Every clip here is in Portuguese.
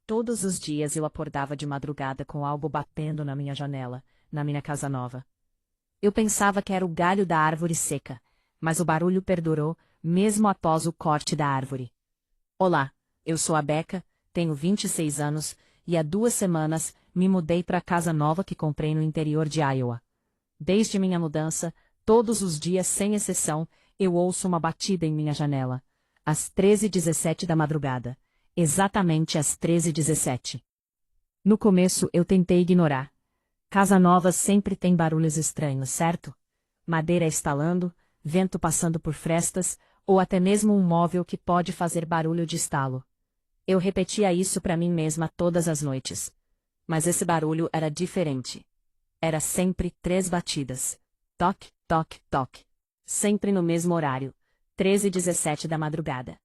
Todos os dias eu acordava de madrugada com algo batendo na minha janela, na minha casa nova. Eu pensava que era o galho da árvore seca, mas o barulho perdurou, mesmo após o corte da árvore. Olá, eu sou a Becca, tenho 26 anos, e há 2 semanas me mudei para a casa nova que comprei no interior de Iowa. Desde minha mudança, todos os dias sem exceção, eu ouço uma batida em minha janela. Às 13h17 da madrugada. Exatamente às 13h17. No começo eu tentei ignorar. Casa nova sempre tem barulhos estranhos, certo? Madeira estalando, vento passando por frestas, ou até mesmo um móvel que pode fazer barulho de estalo. Eu repetia isso para mim mesma todas as noites. Mas esse barulho era diferente. Era sempre 3 batidas. Toque, toque, toque. Sempre no mesmo horário, 13h17 da madrugada.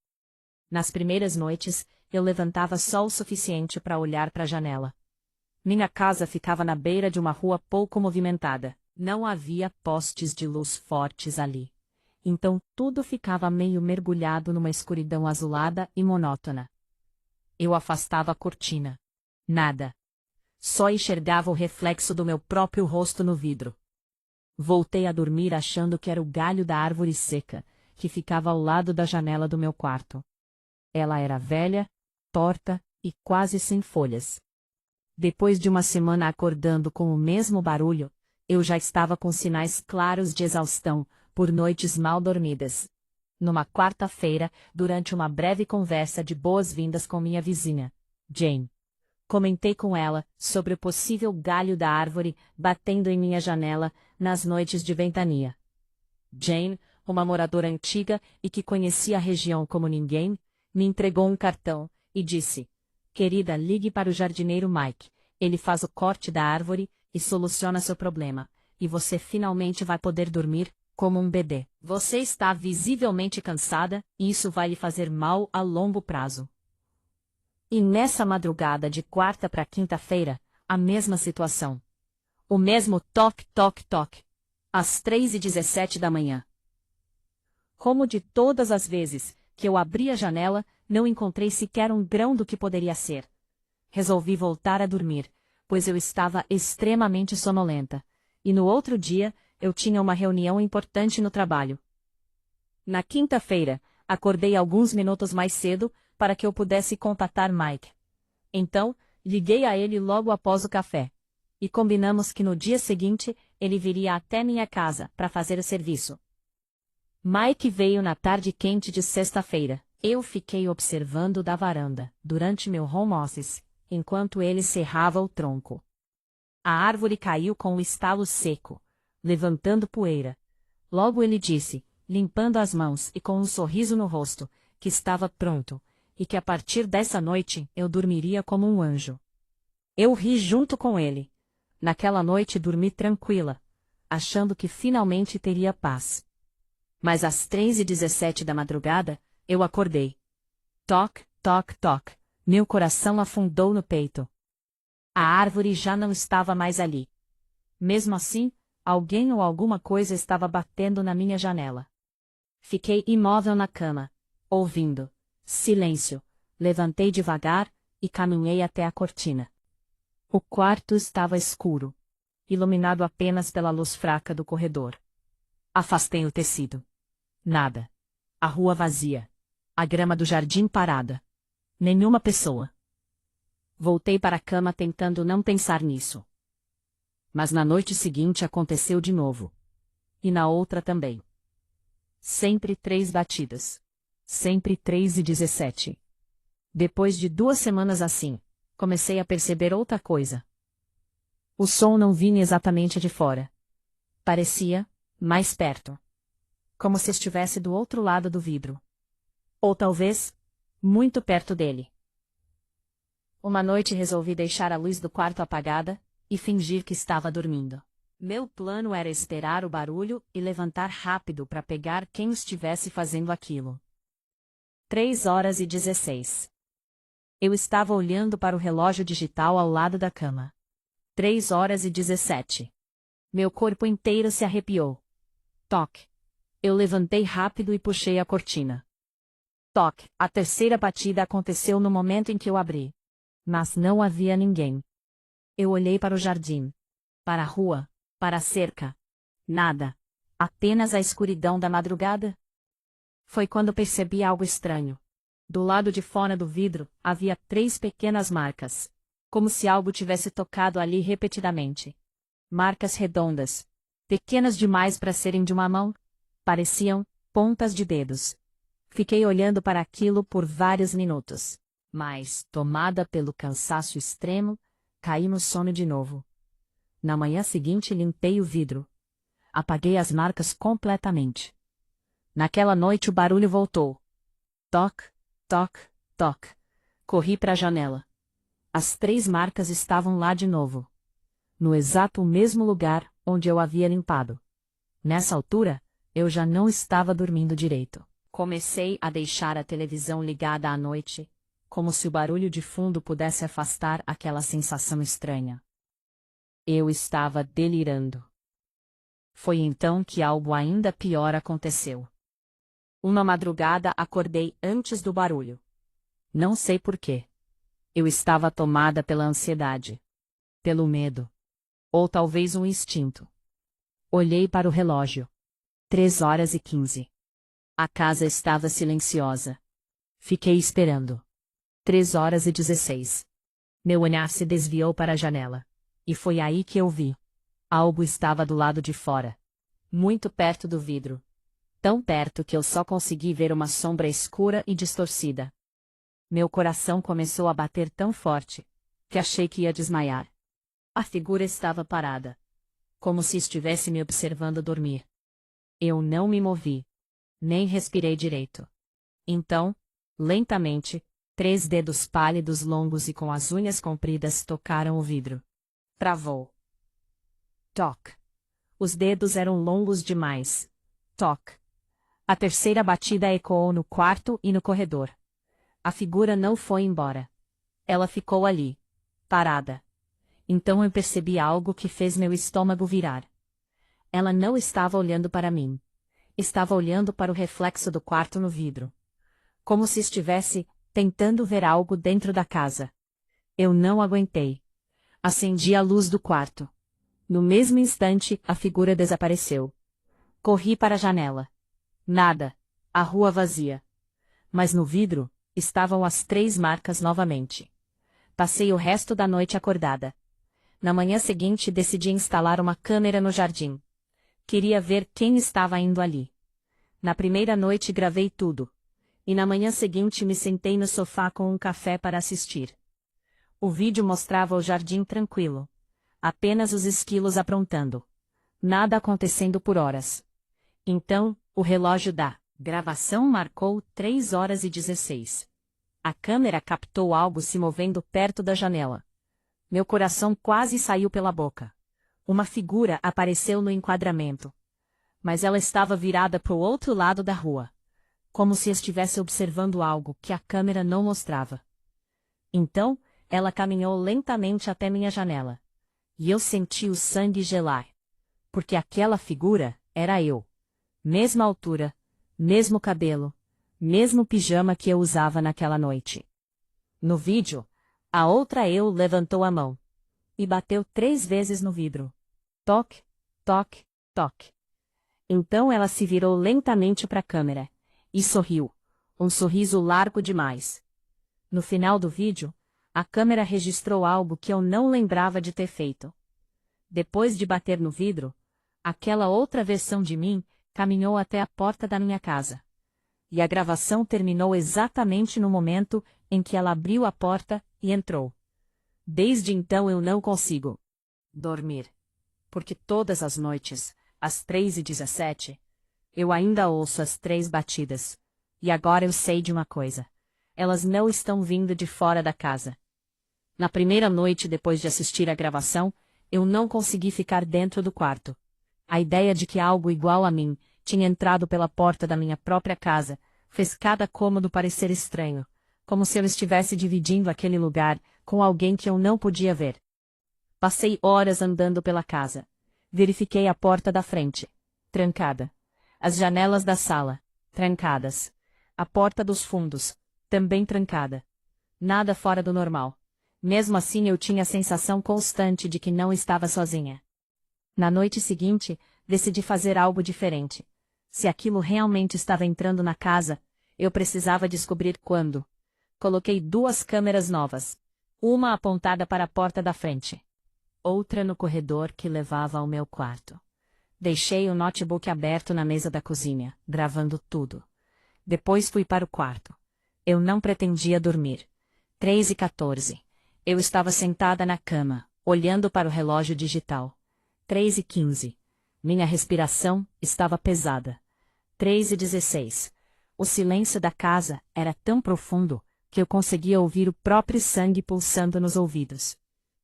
Nas primeiras noites, eu levantava só o suficiente para olhar para a janela. Minha casa ficava na beira de uma rua pouco movimentada. Não havia postes de luz fortes ali. Então tudo ficava meio mergulhado numa escuridão azulada e monótona. Eu afastava a cortina. Nada. Só enxergava o reflexo do meu próprio rosto no vidro. Voltei a dormir achando que era o galho da árvore seca, que ficava ao lado da janela do meu quarto. Ela era velha, torta e quase sem folhas. Depois de uma semana acordando com o mesmo barulho, eu já estava com sinais claros de exaustão, por noites mal dormidas. Numa quarta-feira, durante uma breve conversa de boas-vindas com minha vizinha, Jane, comentei com ela sobre o possível galho da árvore batendo em minha janela nas noites de ventania. Jane, uma moradora antiga e que conhecia a região como ninguém, me entregou um cartão e disse: "Querida, ligue para o jardineiro Mike. Ele faz o corte da árvore e soluciona seu problema, e você finalmente vai poder dormir como um bebê. Você está visivelmente cansada e isso vai lhe fazer mal a longo prazo." E nessa madrugada de quarta para quinta-feira, a mesma situação. O mesmo toque, toque, toque. Às 3h17 da manhã. Como de todas as vezes que eu abri a janela, não encontrei sequer um grão do que poderia ser. Resolvi voltar a dormir, pois eu estava extremamente sonolenta, e no outro dia eu tinha uma reunião importante no trabalho. Na quinta-feira, acordei alguns minutos mais cedo para que eu pudesse contatar Mike. Então, liguei a ele logo após o café, e combinamos que no dia seguinte ele viria até minha casa para fazer o serviço. Mike veio na tarde quente de sexta-feira. Eu fiquei observando da varanda, durante meu home office, enquanto ele serrava o tronco. A árvore caiu com um estalo seco, levantando poeira. Logo ele disse, limpando as mãos e com um sorriso no rosto, que estava pronto, e que a partir dessa noite eu dormiria como um anjo. Eu ri junto com ele. Naquela noite dormi tranquila, achando que finalmente teria paz. Mas às 3h17 da madrugada, eu acordei. Toque, toque, toque. Meu coração afundou no peito. A árvore já não estava mais ali. Mesmo assim, alguém ou alguma coisa estava batendo na minha janela. Fiquei imóvel na cama, ouvindo. Silêncio. Levantei devagar e caminhei até a cortina. O quarto estava escuro, iluminado apenas pela luz fraca do corredor. Afastei o tecido. Nada. A rua vazia. A grama do jardim parada. Nenhuma pessoa. Voltei para a cama tentando não pensar nisso. Mas na noite seguinte aconteceu de novo. E na outra também. Sempre 3 batidas. Sempre 3h17. Depois de 2 semanas assim, comecei a perceber outra coisa. O som não vinha exatamente de fora. Parecia mais perto. Como se estivesse do outro lado do vidro. Ou talvez, muito perto dele. Uma noite resolvi deixar a luz do quarto apagada e fingir que estava dormindo. Meu plano era esperar o barulho e levantar rápido para pegar quem estivesse fazendo aquilo. 3h16. Eu estava olhando para o relógio digital ao lado da cama. 3h17. Meu corpo inteiro se arrepiou. Toque. Eu levantei rápido e puxei a cortina. Toque. A terceira batida aconteceu no momento em que eu abri. Mas não havia ninguém. Eu olhei para o jardim, para a rua, para a cerca. Nada. Apenas a escuridão da madrugada. Foi quando percebi algo estranho. Do lado de fora do vidro, havia 3 pequenas marcas. Como se algo tivesse tocado ali repetidamente. Marcas redondas. Pequenas demais para serem de uma mão. Pareciam pontas de dedos. Fiquei olhando para aquilo por vários minutos. Mas, tomada pelo cansaço extremo, caí no sono de novo. Na manhã seguinte limpei o vidro. Apaguei as marcas completamente. Naquela noite o barulho voltou. Toc, toc, toc. Corri para a janela. As 3 marcas estavam lá de novo. No exato mesmo lugar onde eu havia limpado. Nessa altura, eu já não estava dormindo direito. Comecei a deixar a televisão ligada à noite, como se o barulho de fundo pudesse afastar aquela sensação estranha. Eu estava delirando. Foi então que algo ainda pior aconteceu. Uma madrugada acordei antes do barulho. Não sei por quê. Eu estava tomada pela ansiedade. Pelo medo. Ou talvez um instinto. Olhei para o relógio. 3h15. A casa estava silenciosa. Fiquei esperando. 3h16. Meu olhar se desviou para a janela. E foi aí que eu vi. Algo estava do lado de fora. Muito perto do vidro. Tão perto que eu só consegui ver uma sombra escura e distorcida. Meu coração começou a bater tão forte, que achei que ia desmaiar. A figura estava parada. Como se estivesse me observando dormir. Eu não me movi. Nem respirei direito. Então, lentamente, 3 dedos pálidos longos e com as unhas compridas tocaram o vidro. Travou. Toc. Os dedos eram longos demais. Toc. A terceira batida ecoou no quarto e no corredor. A figura não foi embora. Ela ficou ali, parada. Então eu percebi algo que fez meu estômago virar. Ela não estava olhando para mim. Estava olhando para o reflexo do quarto no vidro. Como se estivesse tentando ver algo dentro da casa. Eu não aguentei. Acendi a luz do quarto. No mesmo instante, a figura desapareceu. Corri para a janela. Nada. A rua vazia. Mas no vidro, estavam as 3 marcas novamente. Passei o resto da noite acordada. Na manhã seguinte decidi instalar uma câmera no jardim. Queria ver quem estava indo ali. Na primeira noite gravei tudo. E na manhã seguinte me sentei no sofá com um café para assistir. O vídeo mostrava o jardim tranquilo. Apenas os esquilos aprontando. Nada acontecendo por horas. Então, o relógio da gravação marcou 3h16. A câmera captou algo se movendo perto da janela. Meu coração quase saiu pela boca. Uma figura apareceu no enquadramento. Mas ela estava virada para o outro lado da rua. Como se estivesse observando algo que a câmera não mostrava. Então, ela caminhou lentamente até minha janela. E eu senti o sangue gelar. Porque aquela figura era eu. Mesma altura, mesmo cabelo, mesmo pijama que eu usava naquela noite. No vídeo, a outra eu levantou a mão. E bateu 3 vezes no vidro. Toque, toque, toque. Então ela se virou lentamente para a câmera. E sorriu. Um sorriso largo demais. No final do vídeo, a câmera registrou algo que eu não lembrava de ter feito. Depois de bater no vidro, aquela outra versão de mim caminhou até a porta da minha casa. E a gravação terminou exatamente no momento em que ela abriu a porta e entrou. Desde então eu não consigo dormir. Porque todas as noites, às 3h17, eu ainda ouço as 3 batidas. E agora eu sei de uma coisa. Elas não estão vindo de fora da casa. Na primeira noite depois de assistir a gravação, eu não consegui ficar dentro do quarto. A ideia de que algo igual a mim tinha entrado pela porta da minha própria casa fez cada cômodo parecer estranho, como se eu estivesse dividindo aquele lugar com alguém que eu não podia ver. Passei horas andando pela casa. Verifiquei a porta da frente, trancada. As janelas da sala, trancadas. A porta dos fundos, também trancada. Nada fora do normal. Mesmo assim eu tinha a sensação constante de que não estava sozinha. Na noite seguinte, decidi fazer algo diferente. Se aquilo realmente estava entrando na casa, eu precisava descobrir quando. Coloquei 2 câmeras novas. Uma apontada para a porta da frente. Outra no corredor que levava ao meu quarto. Deixei o notebook aberto na mesa da cozinha, gravando tudo. Depois fui para o quarto. Eu não pretendia dormir. 3h14. Eu estava sentada na cama, olhando para o relógio digital. 3h15. Minha respiração estava pesada. 3h16. O silêncio da casa era tão profundo que eu conseguia ouvir o próprio sangue pulsando nos ouvidos.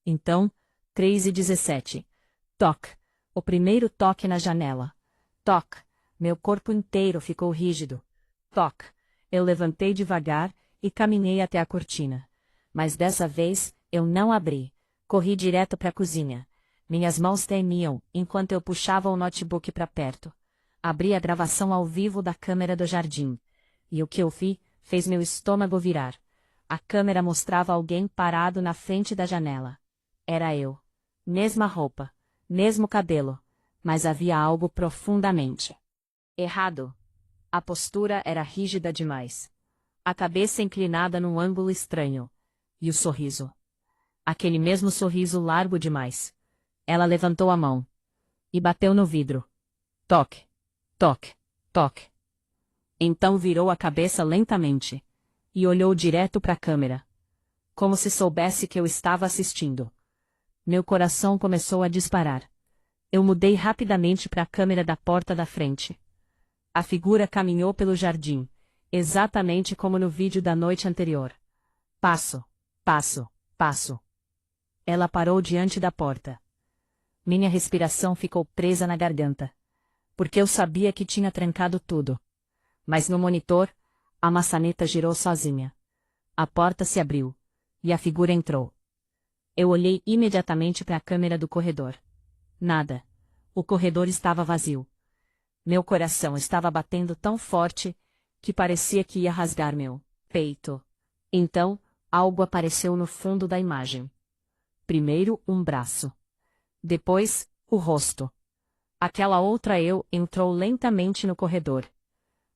Então, 3h17. Toque. O primeiro toque na janela. Toque. Meu corpo inteiro ficou rígido. Toque. Eu levantei devagar e caminhei até a cortina. Mas dessa vez, eu não abri. Corri direto para a cozinha. Minhas mãos tremiam enquanto eu puxava o notebook para perto. Abri a gravação ao vivo da câmera do jardim. E o que eu vi fez meu estômago virar. A câmera mostrava alguém parado na frente da janela. Era eu. Mesma roupa, mesmo cabelo, mas havia algo profundamente errado. A postura era rígida demais. A cabeça inclinada num ângulo estranho. E o sorriso. Aquele mesmo sorriso largo demais. Ela levantou a mão. E bateu no vidro. Toque. Toque. Toque. Então virou a cabeça lentamente. E olhou direto para a câmera. Como se soubesse que eu estava assistindo. Meu coração começou a disparar. Eu mudei rapidamente para a câmera da porta da frente. A figura caminhou pelo jardim, exatamente como no vídeo da noite anterior. Passo, passo, passo. Ela parou diante da porta. Minha respiração ficou presa na garganta. Porque eu sabia que tinha trancado tudo. Mas no monitor, a maçaneta girou sozinha. A porta se abriu. E a figura entrou. Eu olhei imediatamente para a câmera do corredor. Nada. O corredor estava vazio. Meu coração estava batendo tão forte que parecia que ia rasgar meu peito. Então, algo apareceu no fundo da imagem. Primeiro, um braço. Depois, o rosto. Aquela outra eu entrou lentamente no corredor.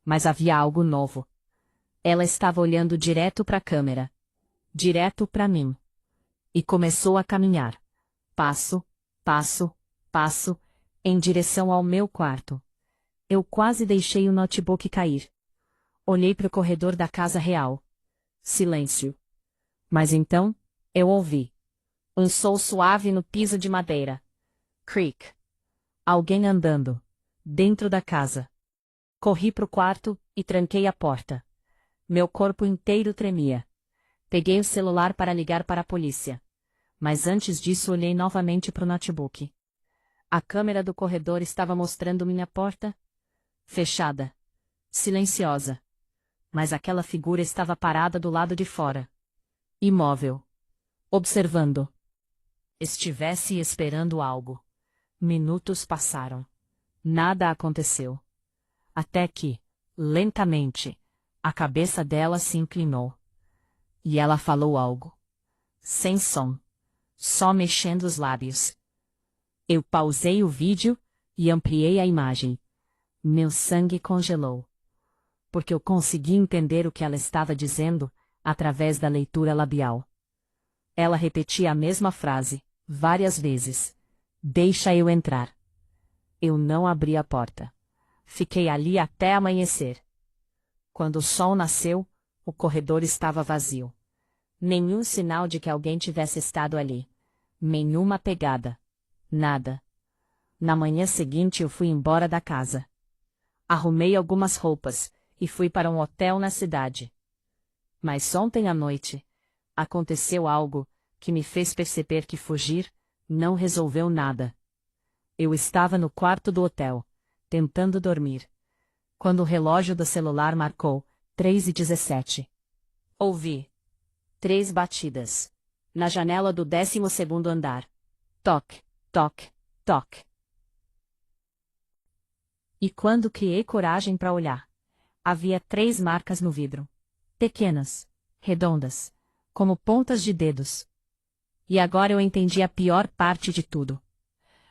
Mas havia algo novo. Ela estava olhando direto para a câmera. Direto para mim. E começou a caminhar. Passo, passo, passo, em direção ao meu quarto. Eu quase deixei o notebook cair. Olhei para o corredor da casa real. Silêncio. Mas então, eu ouvi. Um som suave no piso de madeira. Creak. Alguém andando. Dentro da casa. Corri para o quarto e tranquei a porta. Meu corpo inteiro tremia. Peguei o celular para ligar para a polícia. Mas antes disso olhei novamente para o notebook. A câmera do corredor estava mostrando minha porta fechada. Silenciosa. Mas aquela figura estava parada do lado de fora. Imóvel. Observando. Estivesse esperando algo. Minutos passaram. Nada aconteceu. Até que, lentamente, a cabeça dela se inclinou. E ela falou algo. Sem som. Só mexendo os lábios. Eu pausei o vídeo e ampliei a imagem. Meu sangue congelou. Porque eu consegui entender o que ela estava dizendo através da leitura labial. Ela repetia a mesma frase, várias vezes. Deixa eu entrar. Eu não abri a porta. Fiquei ali até amanhecer. Quando o sol nasceu, o corredor estava vazio. Nenhum sinal de que alguém tivesse estado ali. Nenhuma pegada. Nada. Na manhã seguinte eu fui embora da casa. Arrumei algumas roupas e fui para um hotel na cidade. Mas ontem à noite, aconteceu algo que me fez perceber que fugir não resolveu nada. Eu estava no quarto do hotel, tentando dormir, quando o relógio do celular marcou 3h17. Ouvi 3 batidas. Na janela do 12º andar. Toque, toque, toque. E quando criei coragem para olhar, havia 3 marcas no vidro. Pequenas, redondas, como pontas de dedos. E agora eu entendi a pior parte de tudo.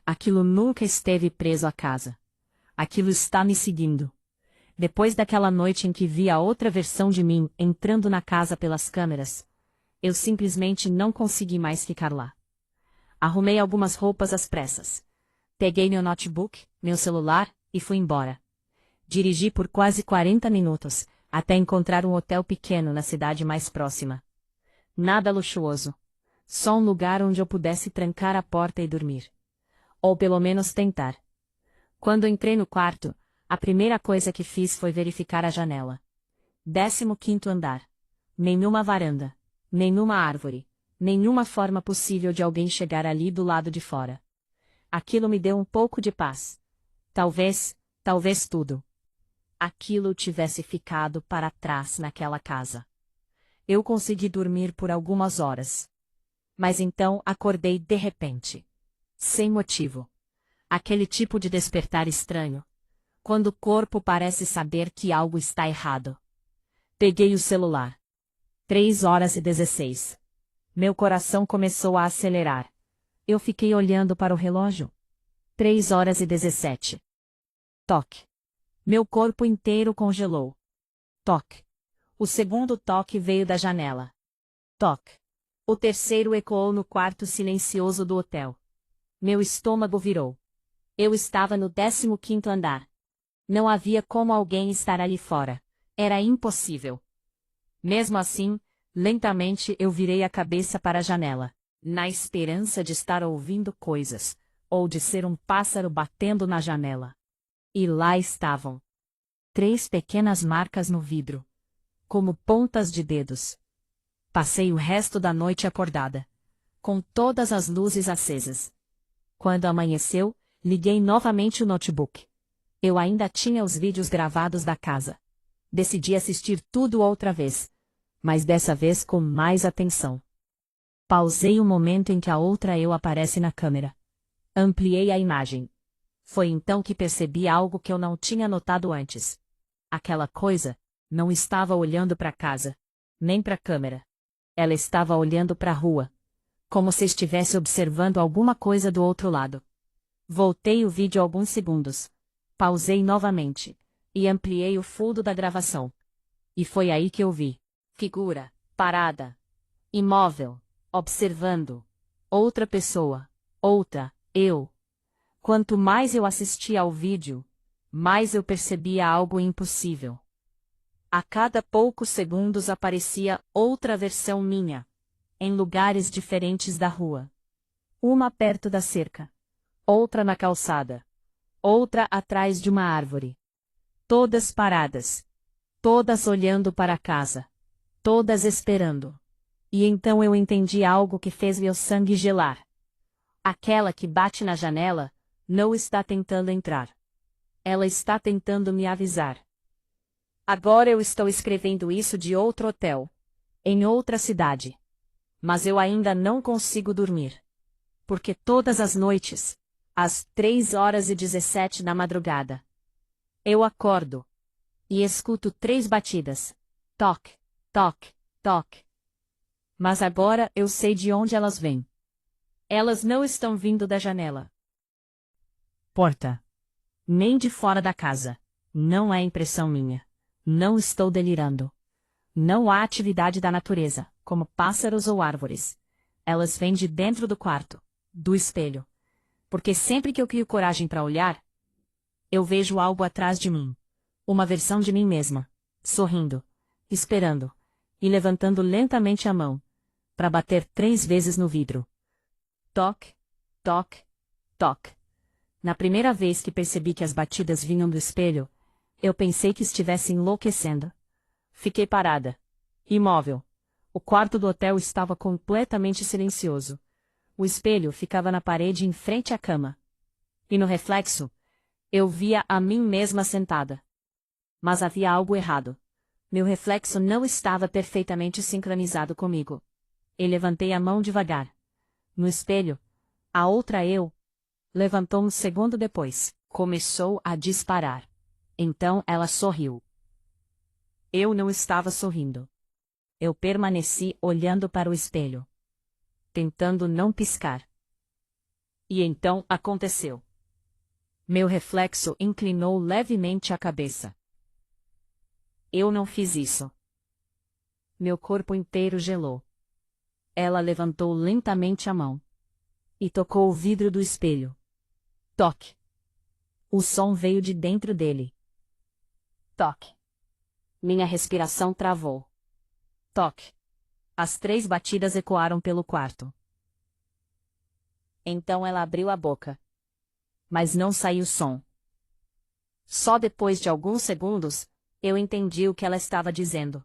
Aquilo nunca esteve preso à casa. Aquilo está me seguindo. Depois daquela noite em que vi a outra versão de mim entrando na casa pelas câmeras, eu simplesmente não consegui mais ficar lá. Arrumei algumas roupas às pressas. Peguei meu notebook, meu celular, e fui embora. Dirigi por quase 40 minutos, até encontrar um hotel pequeno na cidade mais próxima. Nada luxuoso. Só um lugar onde eu pudesse trancar a porta e dormir. Ou pelo menos tentar. Quando entrei no quarto, a primeira coisa que fiz foi verificar a janela. 15º andar. Nenhuma varanda. Nenhuma árvore. Nenhuma forma possível de alguém chegar ali do lado de fora. Aquilo me deu um pouco de paz. Talvez tudo. Aquilo tivesse ficado para trás naquela casa. Eu consegui dormir por algumas horas. Mas então acordei de repente. Sem motivo. Aquele tipo de despertar estranho. Quando o corpo parece saber que algo está errado. Peguei o celular. 3h16. Meu coração começou a acelerar. Eu fiquei olhando para o relógio. 3h17. Toque. Meu corpo inteiro congelou. Toque. O segundo toque veio da janela. Toque. O terceiro ecoou no quarto silencioso do hotel. Meu estômago virou. Eu estava no 15º andar. Não havia como alguém estar ali fora. Era impossível. Mesmo assim, lentamente eu virei a cabeça para a janela, na esperança de estar ouvindo coisas, ou de ser um pássaro batendo na janela. E lá estavam. 3 pequenas marcas no vidro. Como pontas de dedos. Passei o resto da noite acordada, com todas as luzes acesas. Quando amanheceu, liguei novamente o notebook. Eu ainda tinha os vídeos gravados da casa. Decidi assistir tudo outra vez, mas dessa vez com mais atenção. Pausei o momento em que a outra eu aparece na câmera. Ampliei a imagem. Foi então que percebi algo que eu não tinha notado antes. Aquela coisa não estava olhando para a casa, nem para a câmera. Ela estava olhando para a rua, como se estivesse observando alguma coisa do outro lado. Voltei o vídeo alguns segundos. Pausei novamente e ampliei o fundo da gravação. E foi aí que eu vi. Figura, parada, imóvel, observando. Outra pessoa, outra, eu. Quanto mais eu assistia ao vídeo, mais eu percebia algo impossível. A cada poucos segundos aparecia outra versão minha, em lugares diferentes da rua. Uma perto da cerca, outra na calçada, outra atrás de uma árvore. Todas paradas, todas olhando para a casa, todas esperando. E então eu entendi algo que fez meu sangue gelar. Aquela que bate na janela não está tentando entrar. Ela está tentando me avisar. Agora eu estou escrevendo isso de outro hotel, em outra cidade. Mas eu ainda não consigo dormir. Porque todas as noites, às 3h17 da madrugada, eu acordo e escuto 3 batidas. Toque, toque, toque. Mas agora eu sei de onde elas vêm. Elas não estão vindo da janela. Porta. Nem de fora da casa. Não é impressão minha. Não estou delirando. Não há atividade da natureza, como pássaros ou árvores. Elas vêm de dentro do quarto, do espelho. Porque sempre que eu crio coragem para olhar, eu vejo algo atrás de mim. Uma versão de mim mesma, sorrindo, esperando, e levantando lentamente a mão, para bater 3 vezes no vidro. Toque, toque, toque. Na primeira vez que percebi que as batidas vinham do espelho, eu pensei que estivesse enlouquecendo. Fiquei parada, imóvel. O quarto do hotel estava completamente silencioso. O espelho ficava na parede em frente à cama. E no reflexo, eu via a mim mesma sentada. Mas havia algo errado. Meu reflexo não estava perfeitamente sincronizado comigo. E levantei a mão devagar. No espelho, a outra eu levantou um segundo depois. Começou a disparar. Então ela sorriu. Eu não estava sorrindo. Eu permaneci olhando para o espelho. tentando não piscar. E então aconteceu. Meu reflexo inclinou levemente a cabeça. Eu não fiz isso. Meu corpo inteiro gelou. Ela levantou lentamente a mão e tocou o vidro do espelho. Toque. O som veio de dentro dele. Toque. Minha respiração travou. Toque. As 3 batidas ecoaram pelo quarto. Então ela abriu a boca. Mas não saiu som. Só depois de alguns segundos, eu entendi o que ela estava dizendo.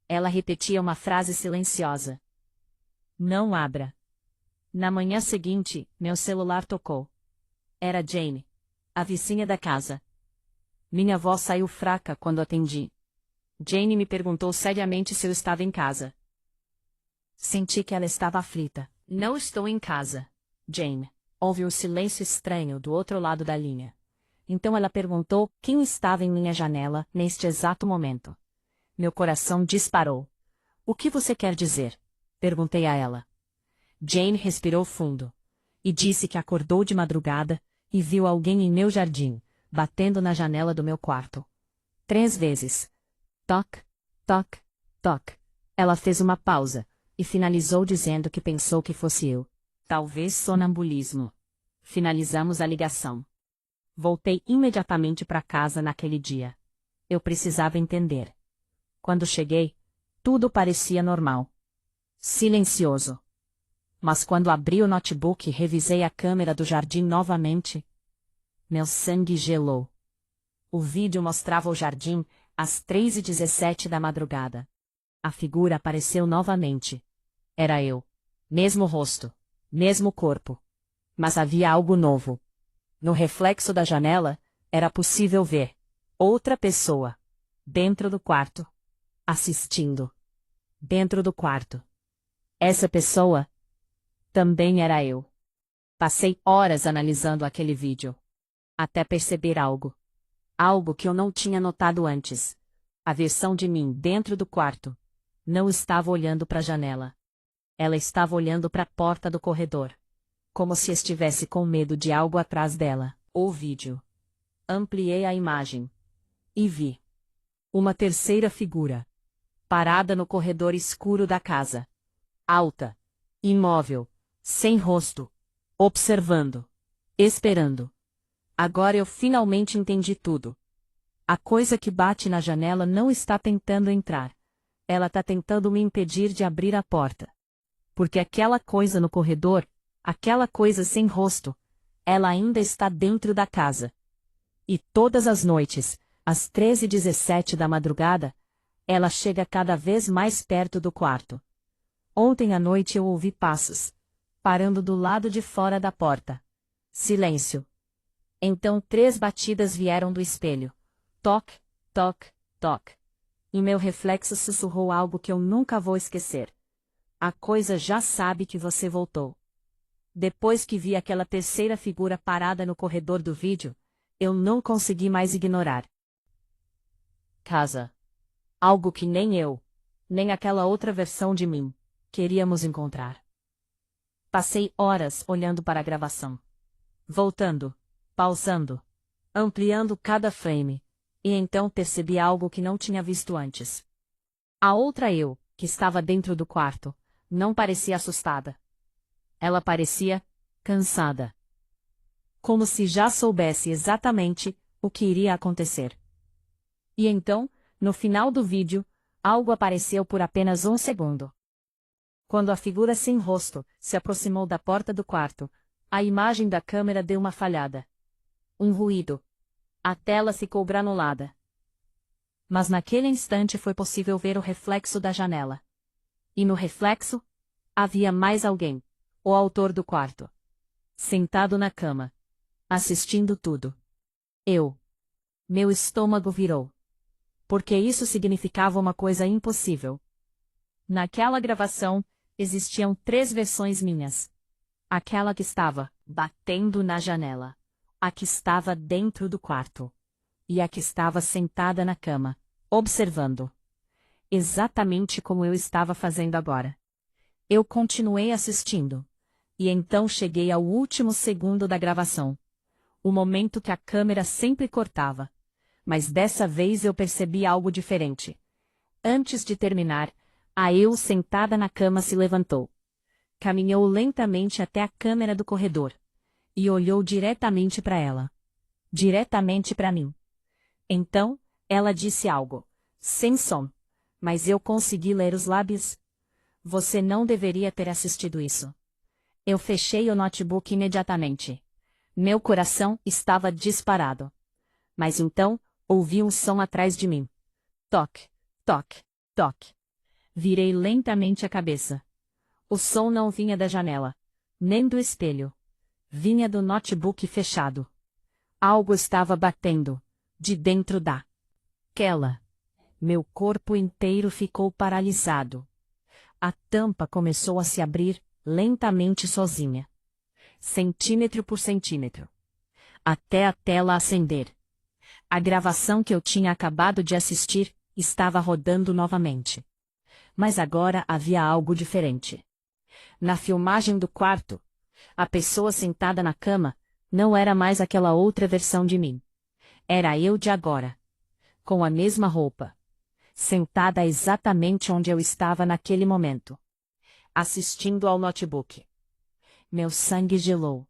Ela repetia uma frase silenciosa. Não abra. Na manhã seguinte, meu celular tocou. Era Jane, a vizinha da casa. Minha voz saiu fraca quando atendi. Jane me perguntou seriamente se eu estava em casa. Senti que ela estava aflita. Não estou em casa, Jane. Houve um silêncio estranho do outro lado da linha. Então ela perguntou quem estava em minha janela neste exato momento. Meu coração disparou. O que você quer dizer? Perguntei a ela. Jane respirou fundo. E disse que acordou de madrugada e viu alguém em meu jardim, batendo na janela do meu quarto. 3 vezes. Toc, toc, toc. Ela fez uma pausa e finalizou dizendo que pensou que fosse eu. Talvez sonambulismo. Finalizamos a ligação. Voltei imediatamente para casa naquele dia. Eu precisava entender. Quando cheguei, tudo parecia normal. Silencioso. Mas quando abri o notebook e revisei a câmera do jardim novamente, meu sangue gelou. O vídeo mostrava o jardim às 3h17 da madrugada. A figura apareceu novamente. Era eu. Mesmo rosto. Mesmo corpo. Mas havia algo novo. No reflexo da janela, era possível ver outra pessoa. Dentro do quarto. Assistindo. Dentro do quarto. Essa pessoa também era eu. Passei horas analisando aquele vídeo. Até perceber algo. Algo que eu não tinha notado antes. A versão de mim dentro do quarto não estava olhando para a janela. Ela estava olhando para a porta do corredor. Como se estivesse com medo de algo atrás dela. O vídeo. Ampliei a imagem. E vi uma terceira figura. Parada no corredor escuro da casa. Alta. Imóvel. Sem rosto. Observando. Esperando. Agora eu finalmente entendi tudo. A coisa que bate na janela não está tentando entrar. Ela está tentando me impedir de abrir a porta. Porque aquela coisa no corredor, aquela coisa sem rosto, ela ainda está dentro da casa. E todas as noites, às 3h17 da madrugada, ela chega cada vez mais perto do quarto. Ontem à noite eu ouvi passos, parando do lado de fora da porta. Silêncio. Então 3 batidas vieram do espelho. Toque, toque, toque. E meu reflexo sussurrou algo que eu nunca vou esquecer. A coisa já sabe que você voltou. Depois que vi aquela terceira figura parada no corredor do vídeo, eu não consegui mais ignorar. Casa. Algo que nem eu, nem aquela outra versão de mim, queríamos encontrar. Passei horas olhando para a gravação. Voltando, pausando, ampliando cada frame, e então percebi algo que não tinha visto antes. A outra eu, que estava dentro do quarto, não parecia assustada. Ela parecia cansada. Como se já soubesse exatamente o que iria acontecer. E então, no final do vídeo, algo apareceu por apenas 1 segundo. Quando a figura sem rosto se aproximou da porta do quarto, a imagem da câmera deu uma falhada. Um ruído. A tela ficou granulada. Mas naquele instante foi possível ver o reflexo da janela. E no reflexo, havia mais alguém, o autor do quarto. Sentado na cama. Assistindo tudo. Eu. Meu estômago virou. Porque isso significava uma coisa impossível. Naquela gravação, existiam 3 versões minhas. Aquela que estava batendo na janela. A que estava dentro do quarto. E a que estava sentada na cama, observando. Exatamente como eu estava fazendo agora. Eu continuei assistindo. E então cheguei ao último segundo da gravação. O momento que a câmera sempre cortava. Mas dessa vez eu percebi algo diferente. Antes de terminar, a Eu sentada na cama se levantou. Caminhou lentamente até a câmera do corredor. E olhou diretamente para ela. Diretamente para mim. Então, ela disse algo. Sem som. Mas eu consegui ler os lábios. Você não deveria ter assistido isso. Eu fechei o notebook imediatamente. Meu coração estava disparado. Mas então, ouvi um som atrás de mim. Toque, toque, toque. Virei lentamente a cabeça. O som não vinha da janela, nem do espelho. Vinha do notebook fechado. Algo estava batendo, de dentro da tela. Meu corpo inteiro ficou paralisado. A tampa começou a se abrir, lentamente sozinha. Centímetro por centímetro. Até a tela acender. A gravação que eu tinha acabado de assistir estava rodando novamente. Mas agora havia algo diferente. Na filmagem do quarto, a pessoa sentada na cama não era mais aquela outra versão de mim. Era eu de agora. Com a mesma roupa. Sentada exatamente onde eu estava naquele momento. Assistindo ao notebook. Meu sangue gelou.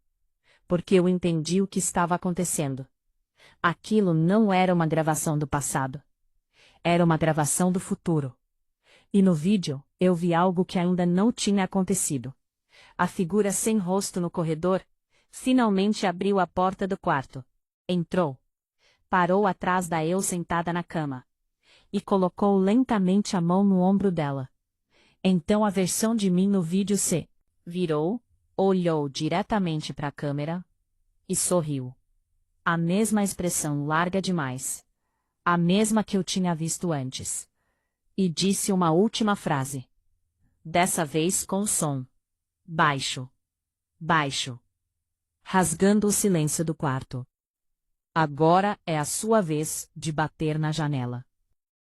Porque eu entendi o que estava acontecendo. Aquilo não era uma gravação do passado. Era uma gravação do futuro. E no vídeo, eu vi algo que ainda não tinha acontecido. A figura sem rosto no corredor, finalmente abriu a porta do quarto. Entrou. Parou atrás da Eu sentada na cama. E colocou lentamente a mão no ombro dela. Então a versão de mim no vídeo se virou, olhou diretamente para a câmera e sorriu. A mesma expressão larga demais. A mesma que eu tinha visto antes. E disse uma última frase. Dessa vez com som. Baixo. Baixo. Rasgando o silêncio do quarto. Agora é a sua vez de bater na janela.